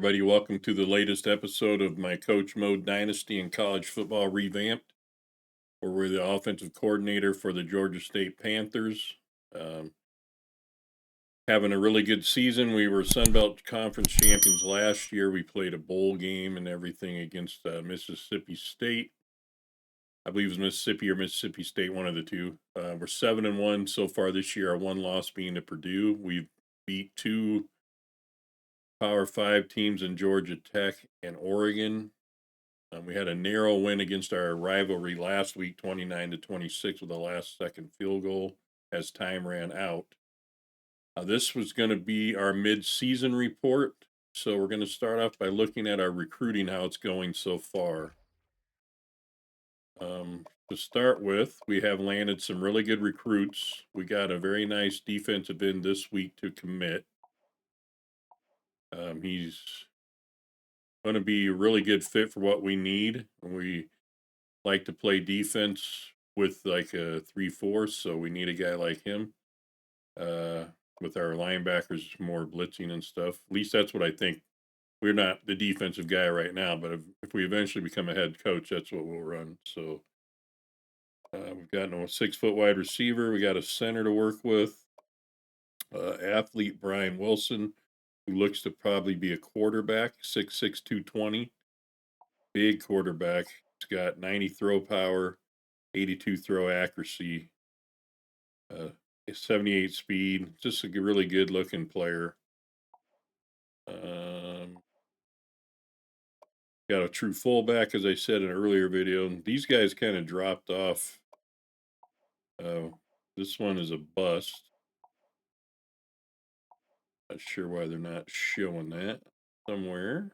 everybody. Welcome to the latest episode of my Coach Mode Dynasty and College Football Revamped, where we're the offensive coordinator for the Georgia State Panthers. Um, Having a really good season. We were Sun Belt Conference champions last year. We played a bowl game and everything against Mississippi State. I believe it was Mississippi or Mississippi State, one of the two. We're 7-1 so far this year. Our one loss being to Purdue. We've beat two Power 5 teams in Georgia Tech and Oregon. We had a narrow win against our rivalry last week, 29-26, with a last-second field goal as time ran out. This was going to be our mid-season report, so we're going to start off by looking at our recruiting, how it's going so far. To start with, we have landed some really good recruits. We got a very nice defensive end this week to commit. He's going to be a really good fit for what we need. We like to play defense with like a 3-4, so we need a guy like him. With our linebackers more blitzing and stuff. At least that's what I think. We're not the defensive guy right now, but if we eventually become a head coach, that's what we'll run. So we've got a 6-foot wide receiver. We got a center to work with. Athlete Brian Wilson, who looks to probably be a quarterback, 6'6", 220. Big quarterback. He's got 90 throw power, 82 throw accuracy, 78 speed. Just a really good looking player. Got a true fullback, as I said in an earlier video. These guys kind of dropped off. This one is a bust. Not sure why they're not showing that somewhere.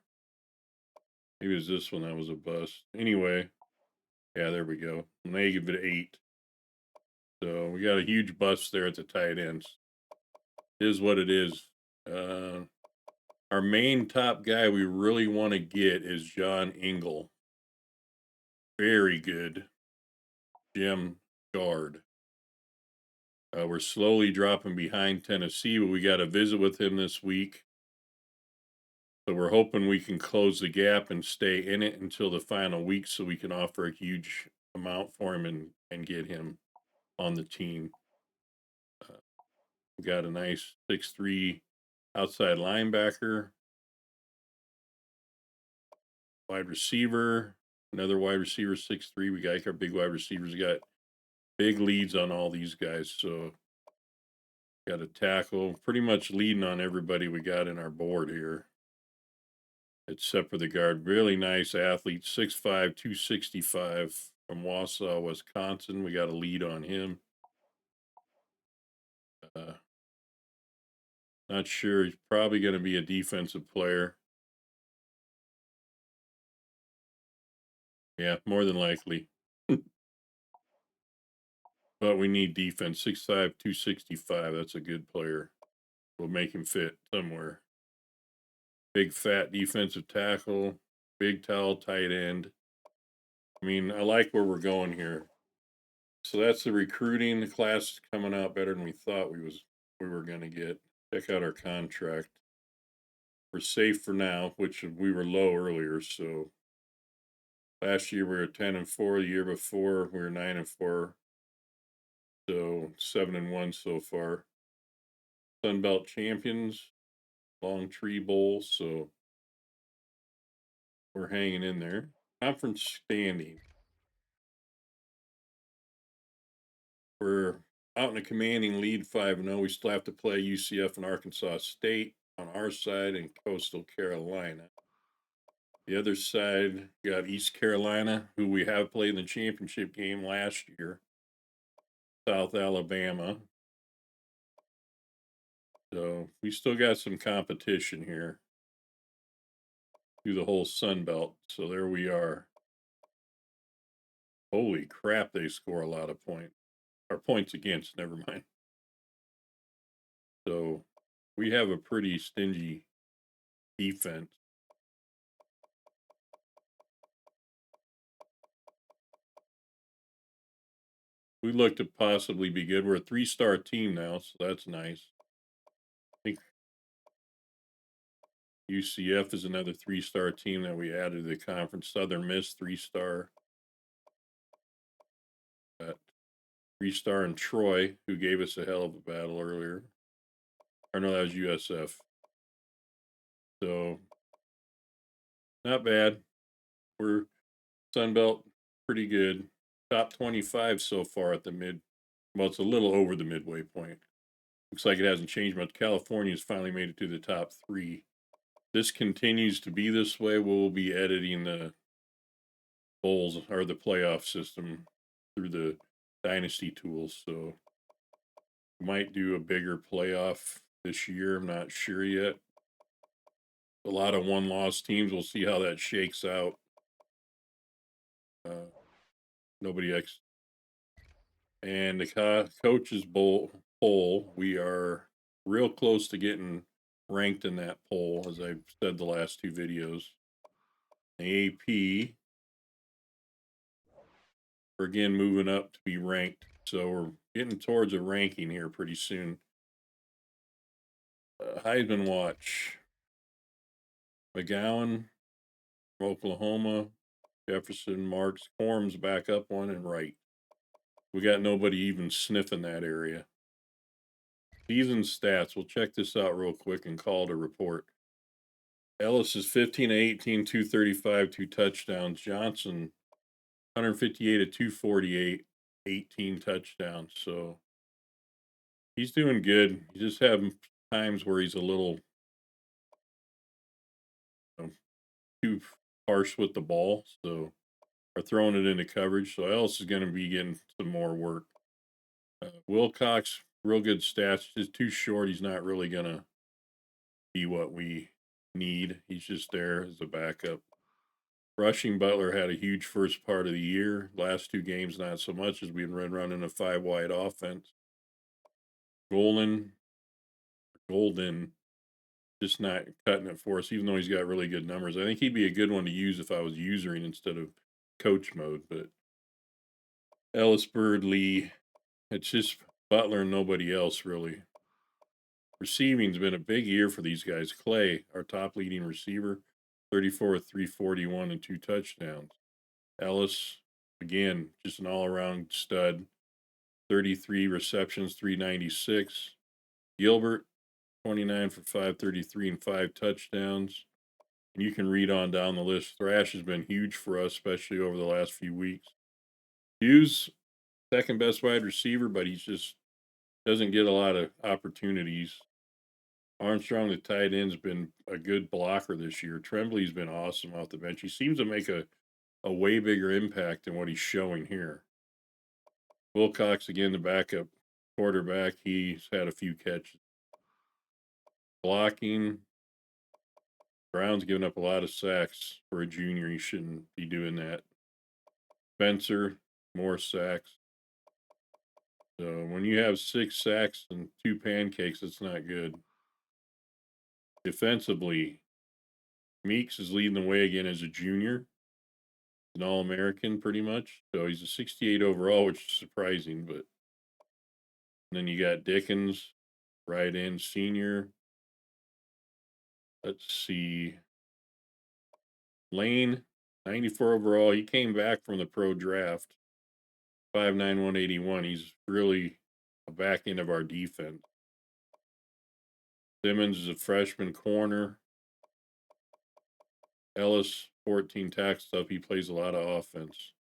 Maybe it was this one that was a bust. Anyway, yeah, there we go. -8. So we got a huge bust there at the tight ends. It is what it is. Our main top guy we really want to get is John Engel. Very good gem guard. We're slowly dropping behind Tennessee, but we got a visit with him this week. So we're hoping we can close the gap and stay in it until the final week so we can offer a huge amount for him and get him on the team. We got a nice 6'3" outside linebacker. Wide receiver, another wide receiver, 6'3". We got our big wide receivers. We got big leads on all these guys. So got a tackle, pretty much leading on everybody we got in our board here. Except for the guard. Really nice athlete, 6'5", 265 from Wausau, Wisconsin. We got a lead on him. Not sure. He's probably going to be a defensive player. Yeah, more than likely. But we need defense. 6'5", 265. That's a good player. We'll make him fit somewhere. Big fat defensive tackle. Big tall tight end. I mean, I like where we're going here. So that's the recruiting. The class is coming out better than we thought we were going to get. Check out our contract. We're safe for now, which we were low earlier. So last year we were 10-4. The year before we were 9-4. So 7-1 so far. Sun Belt champions, Long Tree Bowl. So we're hanging in there. Conference standing. We're out in a commanding lead, 5-0. We still have to play UCF and Arkansas State on our side and Coastal Carolina. The other side, we got East Carolina, who we have played in the championship game last year. South Alabama. So we still got some competition here through the whole Sun Belt. So there we are. Holy crap, they score a lot of points. Or points against, never mind. So we have a pretty stingy defense. We look to possibly be good. We're a 3-star team now, so that's nice. I think UCF is another 3-star team that we added to the conference. Southern Miss, 3-star. Got 3-star in Troy, who gave us a hell of a battle earlier. Or no, that was USF. So, not bad. We're Sunbelt, pretty good. Top 25 so far at the well, it's a little over the midway point. Looks like it hasn't changed much. California's finally made it to the top 3. This continues to be this way. We'll be editing the bowls or the playoff system through the dynasty tools. So we might do a bigger playoff this year. I'm not sure yet. A lot of one-loss teams. We'll see how that shakes out. Nobody and the coaches bowl poll. We are real close to getting ranked in that poll, as I've said the last 2 videos. The AP, we're again moving up to be ranked, so we're getting towards a ranking here pretty soon. Heisman watch. McGowan from Oklahoma, Jefferson, Marks, Corm's back up one, and Wright. We got nobody even sniffing that area. Season stats. We'll check this out real quick and call it a report. Ellis is 15-18, 235, 2 touchdowns. Johnson, 158 248, 18 touchdowns. So he's doing good. He's just having times where he's a little too harsh with the ball. So, or throwing it into coverage. So Ellis is going to be getting some more work. Wilcox, real good stats. Just too short. He's not really going to be what we need. He's just there as a backup. Rushing, Butler had a huge first part of the year. Last 2 games, not so much, as we've been running a 5-wide offense. Golden, just not cutting it for us, even though he's got really good numbers. I think he'd be a good one to use if I was usering instead of coach mode. But Ellis, Bird, Lee, it's just Butler and nobody else, really. Receiving's been a big year for these guys. Clay, our top leading receiver, 34 341 and 2 touchdowns. Ellis, again, just an all-around stud. 33 receptions, 396. Gilbert, 29 for 533 and 5 touchdowns. And you can read on down the list. Thrash has been huge for us, especially over the last few weeks. Hughes, second best wide receiver, but he just doesn't get a lot of opportunities. Armstrong, the tight end's been a good blocker this year. Tremblay's been awesome off the bench. He seems to make a way bigger impact than what he's showing here. Wilcox, again, the backup quarterback. He's had a few catches. Blocking. Brown's given up a lot of sacks for a junior. He shouldn't be doing that. Spencer, more sacks. So when you have 6 sacks and 2 pancakes, it's not good. Defensively, Meeks is leading the way again as a junior. An All-American, pretty much. So he's a 68 overall, which is surprising. But then you got Dickens, right end senior. Let's see. Lane, 94 overall. He came back from the pro draft. 5'9", 181. He's really a back end of our defense. Simmons is a freshman corner. Ellis, 14 tackles up. He plays a lot of offense.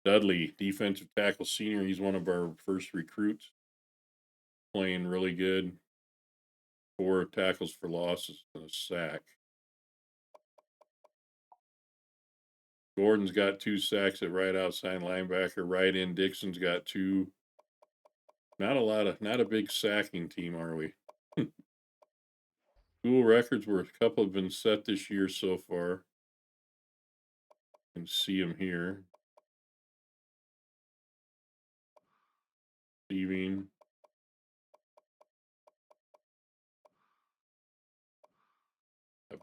Dudley, defensive tackle senior. He's one of our first recruits. Playing really good. 4 tackles for losses and a sack. Gordon's got 2 sacks at right outside linebacker. Right in, Dixon's got 2. Not a big sacking team, are we? School records were a couple have been set this year so far. You can see them here. Receiving.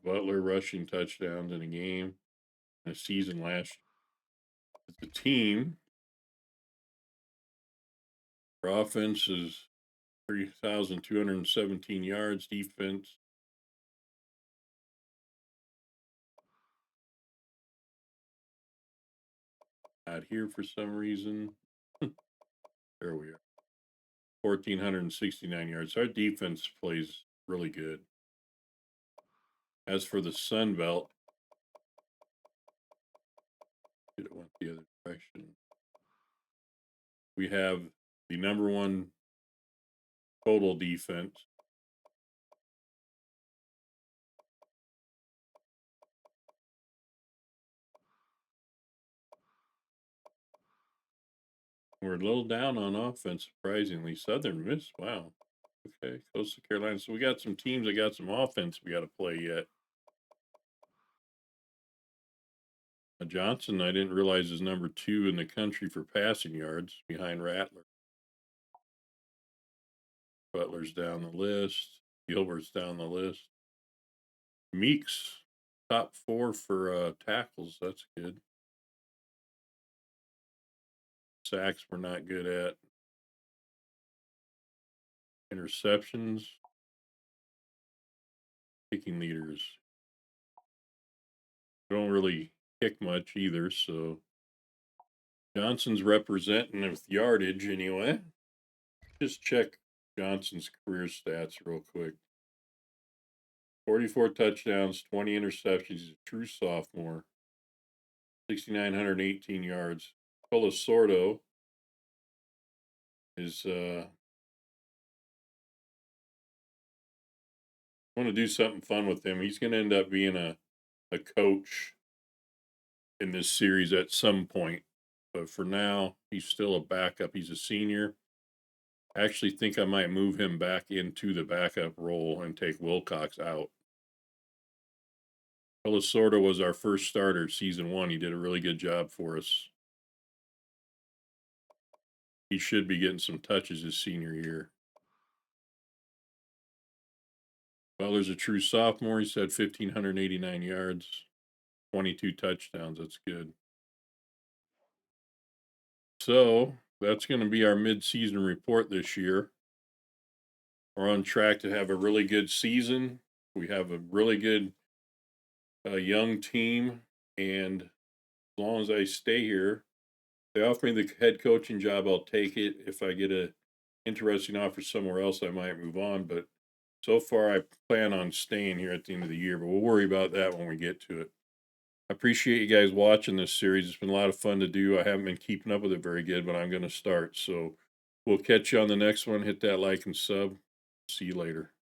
Butler rushing touchdowns in a game. In a season last year. As a team, our offense is 3,217 yards. Defense, Not here for some reason. There we are. 1,469 yards. Our defense plays really good. As for the Sun Belt, it went the other direction. We have the number one total defense. We're a little down on offense, surprisingly. Southern Miss, wow. Okay, Coastal Carolina. So we got some teams that got some offense we got to play yet. Johnson, I didn't realize is number 2 in the country for passing yards behind Rattler. Butler's down the list. Gilbert's down the list. Meeks, top 4 for tackles. That's good. Sacks we're not good at. Interceptions. Kicking leaders. Don't really kick much either, so Johnson's representing with yardage anyway. Just check Johnson's career stats real quick. 44 touchdowns, 20 interceptions. He's a true sophomore. 6,918 yards. Colasordo is want to do something fun with him. He's going to end up being a coach in this series at some point. But for now, he's still a backup. He's a senior. I actually think I might move him back into the backup role and take Wilcox out. Colasordo was our first starter season 1. He did a really good job for us. He should be getting some touches his senior year. Butler's a true sophomore. He's had 1,589 yards, 22 touchdowns. That's good. So that's going to be our mid-season report this year. We're on track to have a really good season. We have a really good young team, and as long as I stay here, they offer me the head coaching job, I'll take it. If I get a interesting offer somewhere else, I might move on. But so far, I plan on staying here at the end of the year. But we'll worry about that when we get to it. I appreciate you guys watching this series. It's been a lot of fun to do. I haven't been keeping up with it very good, but I'm going to start. So we'll catch you on the next one. Hit that like and sub. See you later.